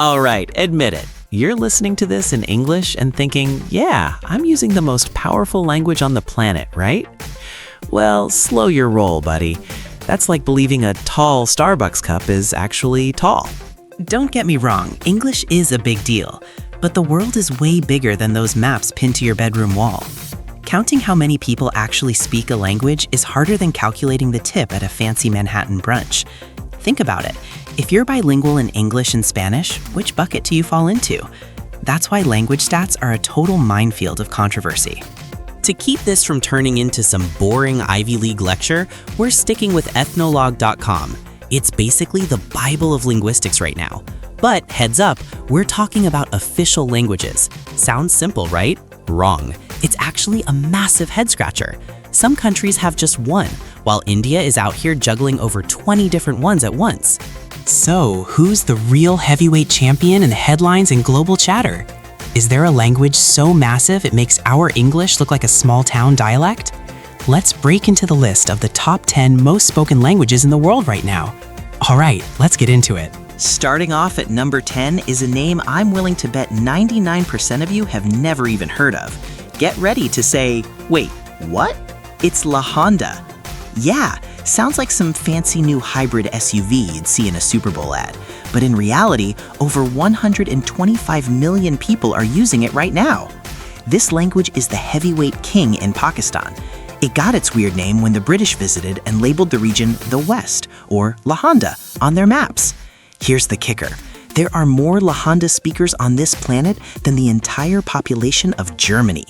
All right, admit it. You're listening to this in English and thinking, yeah, I'm using the most powerful language on the planet, right? Well, slow your roll, buddy. That's like believing a tall Starbucks cup is actually tall. Don't get me wrong, English is a big deal, but the world is way bigger than those maps pinned to your bedroom wall. Counting how many people actually speak a language is harder than calculating the tip at a fancy Manhattan brunch. Think about it. If you're bilingual in English and Spanish, which bucket do you fall into? That's why language stats are a total minefield of controversy. To keep this from turning into some boring Ivy League lecture, we're sticking with ethnologue.com. It's basically the Bible of linguistics right now. But heads up, we're talking about official languages. Sounds simple, right? Wrong. It's actually a massive head-scratcher. Some countries have just one, while India is out here juggling over 20 different ones at once. So, who's the real heavyweight champion in the headlines and global chatter? Is there a language so massive it makes our English look like a small-town dialect? Let's break into the list of the top 10 most spoken languages in the world right now. All right, let's get into it. Starting off at number 10 is a name I'm willing to bet 99% of you have never even heard of. Get ready to say, wait, what? It's La Honda. Yeah, sounds like some fancy new hybrid SUV you'd see in a Super Bowl ad. But in reality, over 125 million people are using it right now. This language is the heavyweight king in Pakistan. It got its weird name when the British visited and labeled the region the West, or La Honda, on their maps. Here's the kicker. There are more La Honda speakers on this planet than the entire population of Germany.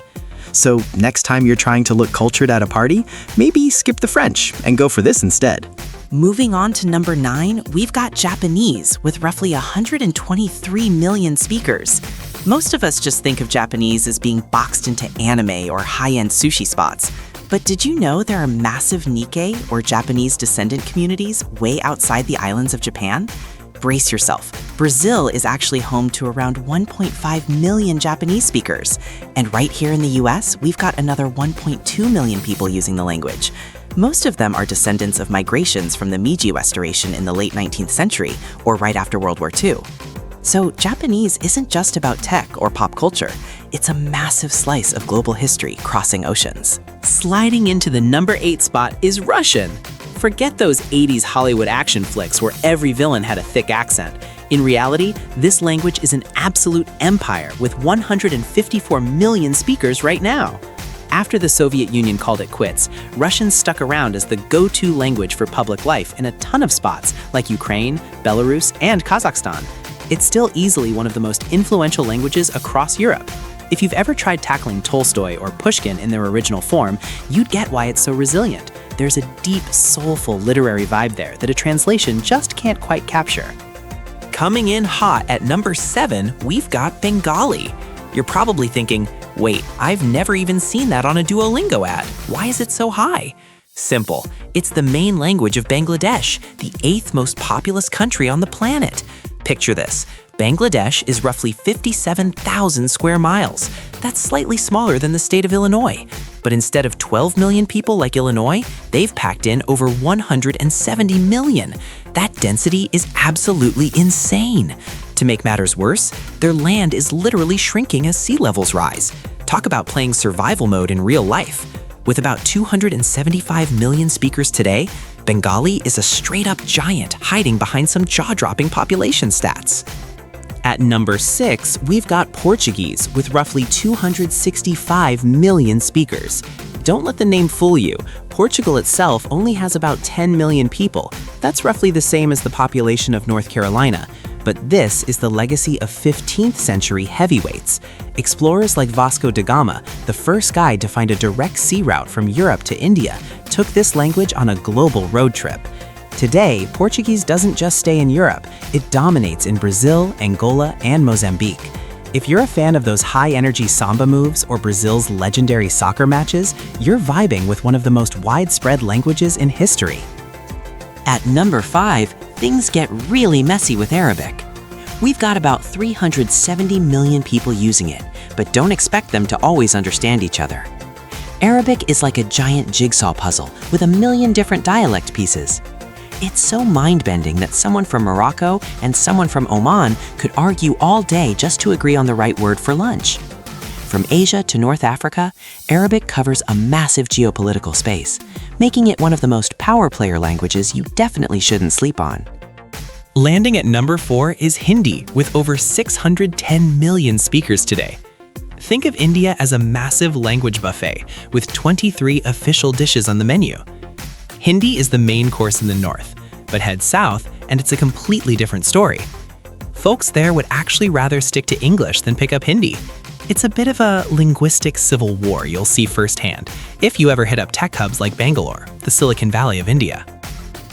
So next time you're trying to look cultured at a party, maybe skip the French and go for this instead. Moving on to number 9, we've got Japanese with roughly 123 million speakers. Most of us just think of Japanese as being boxed into anime or high-end sushi spots. But did you know there are massive Nikkei, or Japanese descendant communities, way outside the islands of Japan? Brace yourself. Brazil is actually home to around 1.5 million Japanese speakers. And right here in the US, we've got another 1.2 million people using the language. Most of them are descendants of migrations from the Meiji Restoration in the late 19th century, or right after World War II. So Japanese isn't just about tech or pop culture. It's a massive slice of global history crossing oceans. Sliding into the number 8 spot is Russian. Forget those 80s Hollywood action flicks where every villain had a thick accent. In reality, this language is an absolute empire with 154 million speakers right now. After the Soviet Union called it quits, Russian stuck around as the go-to language for public life in a ton of spots like Ukraine, Belarus, and Kazakhstan. It's still easily one of the most influential languages across Europe. If you've ever tried tackling Tolstoy or Pushkin in their original form, you'd get why it's so resilient. There's a deep, soulful literary vibe there that a translation just can't quite capture. Coming in hot at number 7, we've got Bengali. You're probably thinking, wait, I've never even seen that on a Duolingo ad. Why is it so high? Simple. It's the main language of Bangladesh, the 8th most populous country on the planet. Picture this. Bangladesh is roughly 57,000 square miles. That's slightly smaller than the state of Illinois. But instead of 12 million people like Illinois, they've packed in over 170 million. That density is absolutely insane. To make matters worse, their land is literally shrinking as sea levels rise. Talk about playing survival mode in real life. With about 275 million speakers today, Bengali is a straight-up giant hiding behind some jaw-dropping population stats. At number 6, we've got Portuguese with roughly 265 million speakers. Don't let the name fool you. Portugal itself only has about 10 million people. That's roughly the same as the population of North Carolina. But this is the legacy of 15th century heavyweights. Explorers like Vasco da Gama, the first guide to find a direct sea route from Europe to India, took this language on a global road trip. Today, Portuguese doesn't just stay in Europe, it dominates in Brazil, Angola, and Mozambique. If you're a fan of those high-energy samba moves or Brazil's legendary soccer matches, you're vibing with one of the most widespread languages in history. At number 5, things get really messy with Arabic. We've got about 370 million people using it, but don't expect them to always understand each other. Arabic is like a giant jigsaw puzzle with a million different dialect pieces. It's so mind-bending that someone from Morocco and someone from Oman could argue all day just to agree on the right word for lunch. From Asia to North Africa, Arabic covers a massive geopolitical space, making it one of the most power player languages you definitely shouldn't sleep on. Landing at number 4 is Hindi, with over 610 million speakers today. Think of India as a massive language buffet, with 23 official dishes on the menu. Hindi is the main course in the north, but head south and it's a completely different story. Folks there would actually rather stick to English than pick up Hindi. It's a bit of a linguistic civil war you'll see firsthand if you ever hit up tech hubs like Bangalore, the Silicon Valley of India.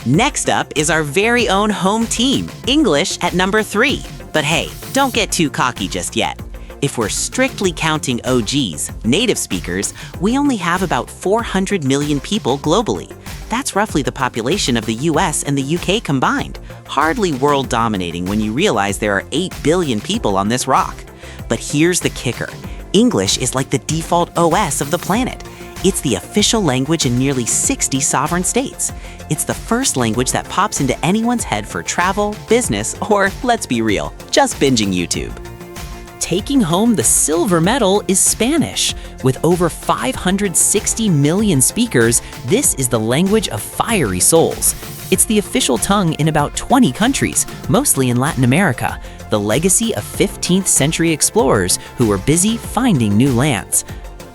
Next up is our very own home team, English at number 3. But hey, don't get too cocky just yet. If we're strictly counting OGs, native speakers, we only have about 400 million people globally. That's roughly the population of the US and the UK combined. Hardly world-dominating when you realize there are 8 billion people on this rock. But here's the kicker. English is like the default OS of the planet. It's the official language in nearly 60 sovereign states. It's the first language that pops into anyone's head for travel, business, or, let's be real, just binging YouTube. Taking home the silver medal is Spanish. With over 560 million speakers, this is the language of fiery souls. It's the official tongue in about 20 countries, mostly in Latin America, the legacy of 15th century explorers who were busy finding new lands.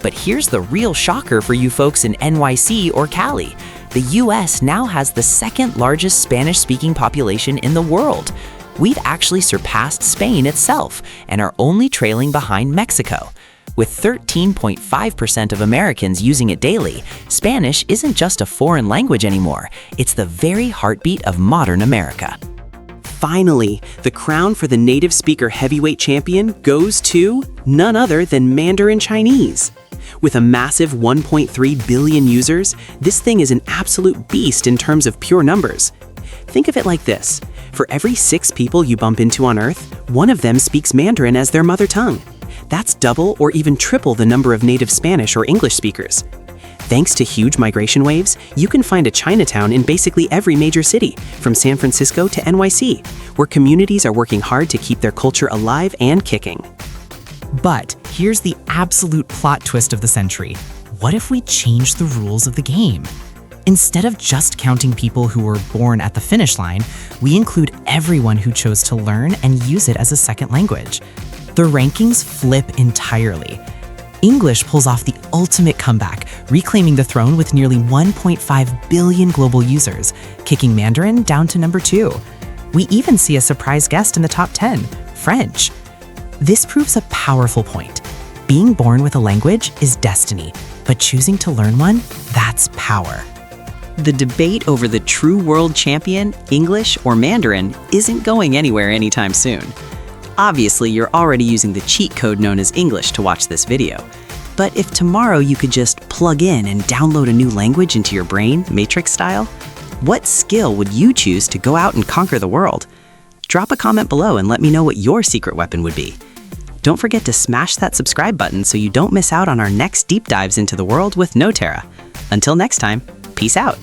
But here's the real shocker for you folks in NYC or Cali. The US now has the second largest Spanish-speaking population in the world. We've actually surpassed Spain itself and are only trailing behind Mexico. With 13.5% of Americans using it daily, Spanish isn't just a foreign language anymore. It's the very heartbeat of modern America. Finally, the crown for the native speaker heavyweight champion goes to none other than Mandarin Chinese. With a massive 1.3 billion users, this thing is an absolute beast in terms of pure numbers. Think of it like this. For every 6 people you bump into on Earth, one of them speaks Mandarin as their mother tongue. That's double or even triple the number of native Spanish or English speakers. Thanks to huge migration waves, you can find a Chinatown in basically every major city, from San Francisco to NYC, where communities are working hard to keep their culture alive and kicking. But here's the absolute plot twist of the century. What if we change the rules of the game? Instead of just counting people who were born at the finish line, we include everyone who chose to learn and use it as a second language. The rankings flip entirely. English pulls off the ultimate comeback, reclaiming the throne with nearly 1.5 billion global users, kicking Mandarin down to number 2. We even see a surprise guest in the top 10, French. This proves a powerful point. Being born with a language is destiny, but choosing to learn one, that's power. The debate over the true world champion, English or Mandarin, isn't going anywhere anytime soon. Obviously, you're already using the cheat code known as English to watch this video. But if tomorrow you could just plug in and download a new language into your brain, Matrix style, what skill would you choose to go out and conquer the world? Drop a comment below and let me know what your secret weapon would be. Don't forget to smash that subscribe button so you don't miss out on our next deep dives into the world with KNOWTERRA. Until next time, peace out.